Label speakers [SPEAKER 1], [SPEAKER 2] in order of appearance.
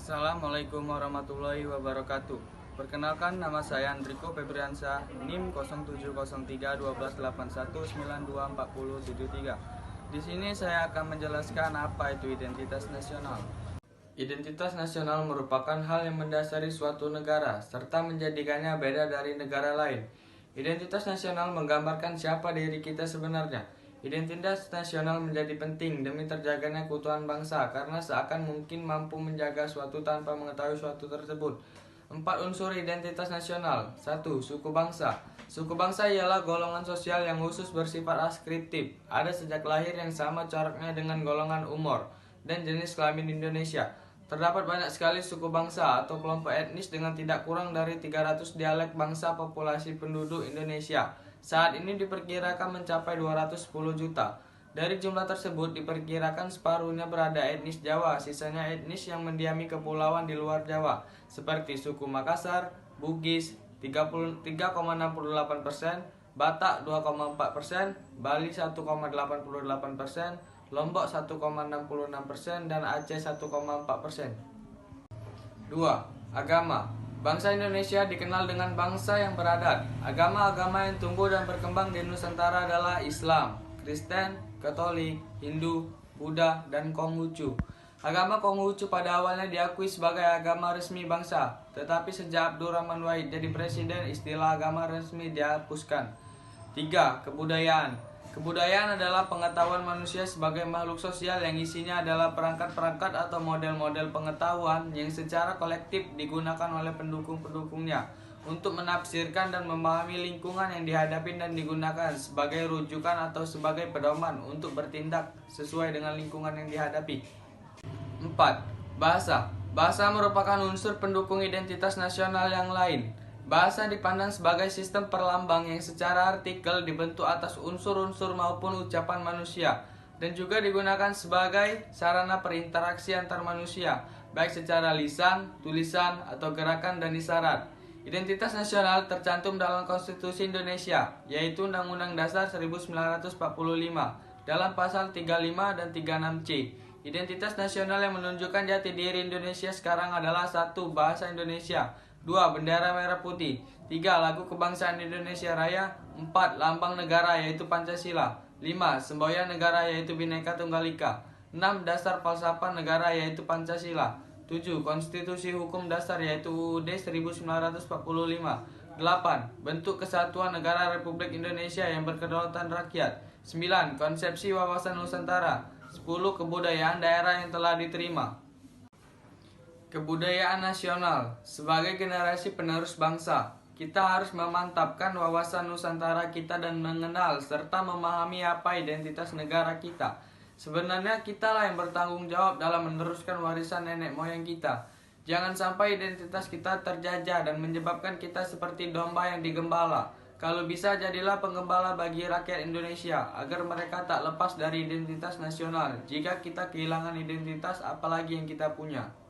[SPEAKER 1] Assalamualaikum warahmatullahi wabarakatuh. Perkenalkan, nama saya Andriko Febriansyah, NIM 07031281924073. Di sini saya akan menjelaskan apa itu identitas nasional. Identitas nasional merupakan hal yang mendasari suatu negara serta menjadikannya beda dari negara lain. Identitas nasional menggambarkan siapa diri kita sebenarnya. Identitas nasional menjadi penting demi terjaganya keutuhan bangsa karena seakan mungkin mampu menjaga suatu tanpa mengetahui suatu tersebut. 4 unsur identitas nasional. 1. Suku bangsa. Suku bangsa ialah golongan sosial yang khusus bersifat askriptif. Ada sejak lahir yang sama coraknya dengan golongan umur dan jenis kelamin Indonesia. Terdapat banyak sekali suku bangsa atau kelompok etnis dengan tidak kurang dari 300 dialek bangsa populasi penduduk Indonesia. Saat ini diperkirakan mencapai 210 juta. Dari jumlah tersebut diperkirakan separuhnya berada etnis Jawa, sisanya etnis yang mendiami kepulauan di luar Jawa, seperti suku Makassar, Bugis 3,68%, Batak 2,4%, Bali 1,88%, Lombok 1,66%, dan Aceh 1,4%. 2. Agama. Bangsa Indonesia dikenal dengan bangsa yang beradat. Agama-agama yang tumbuh dan berkembang di Nusantara adalah Islam, Kristen, Katolik, Hindu, Buddha, dan Konghucu. Agama Konghucu pada awalnya diakui sebagai agama resmi bangsa, tetapi sejak Abdurrahman Wahid jadi presiden, istilah agama resmi dihapuskan. 3. Kebudayaan. Kebudayaan adalah pengetahuan manusia sebagai makhluk sosial yang isinya adalah perangkat-perangkat atau model-model pengetahuan yang secara kolektif digunakan oleh pendukung-pendukungnya untuk menafsirkan dan memahami lingkungan yang dihadapi dan digunakan sebagai rujukan atau sebagai pedoman untuk bertindak sesuai dengan lingkungan yang dihadapi. 4. Bahasa. Bahasa merupakan unsur pendukung identitas nasional yang lain. Bahasa dipandang sebagai sistem perlambang yang secara artikel dibentuk atas unsur-unsur maupun ucapan manusia dan juga digunakan sebagai sarana perinteraksi antar manusia, baik secara lisan, tulisan, atau gerakan dan isyarat. Identitas nasional tercantum dalam Konstitusi Indonesia, yaitu Undang-Undang Dasar 1945 dalam pasal 35 dan 36C. Identitas nasional yang menunjukkan jati diri Indonesia sekarang adalah 1. Bahasa Indonesia, 2. Bendera merah putih, 3. Lagu kebangsaan Indonesia Raya, 4. Lambang negara yaitu Pancasila, 5. Semboyan negara yaitu Bhinneka Tunggal Ika, 6. Dasar falsafah negara yaitu Pancasila, 7. Konstitusi Hukum Dasar yaitu UUD 1945, 8. Bentuk Kesatuan Negara Republik Indonesia yang berkedaulatan rakyat, 9. Konsepsi wawasan Nusantara, 10. Kebudayaan daerah yang telah diterima. Kebudayaan nasional. Sebagai generasi penerus bangsa, kita harus memantapkan wawasan Nusantara kita dan mengenal serta memahami apa identitas negara kita. Sebenarnya kitalah yang bertanggung jawab dalam meneruskan warisan nenek moyang kita. Jangan sampai identitas kita terjajah dan menyebabkan kita seperti domba yang digembala. Kalau bisa, jadilah penggembala bagi rakyat Indonesia agar mereka tak lepas dari identitas nasional. Jika kita kehilangan identitas, apalagi yang kita punya.